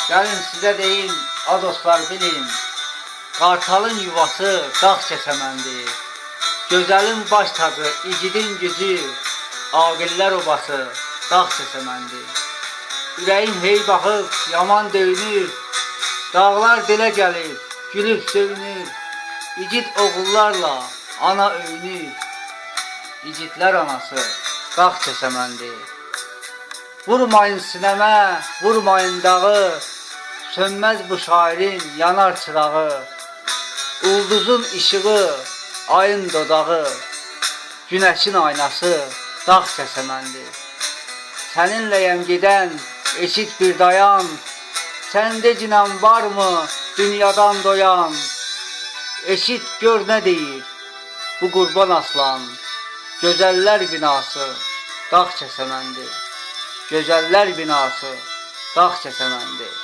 Gəlin sizə deyim, a dostlar bilin, qartalın yuvası dağ kəsəməndir. Gözəlin baş tacı, igidin gücü, aqillər obası dağ kəsəməndir. Ürəyim hey baxıb, yaman döyünür, dağlar dilə gəlib, gülüb söyünür. İgid oğullarla ana öyünür, igidlər anası dağ kəsəməndir. Vurmayın sinəmə, vurmayın dağı, sönməz bu şairin yanar çırağı. Ulduzun işığı, ayın dodağı, günəşin aynası dağ kəsəməndir. Səninləyəm gedən, eşit bir dayan, səndə cinən varmı dünyadan doyan? Eşit gör nə deyir bu qurban aslan, gözəllər binası dağ kəsəməndir. Gözəllər binası dağ kəsəməndir.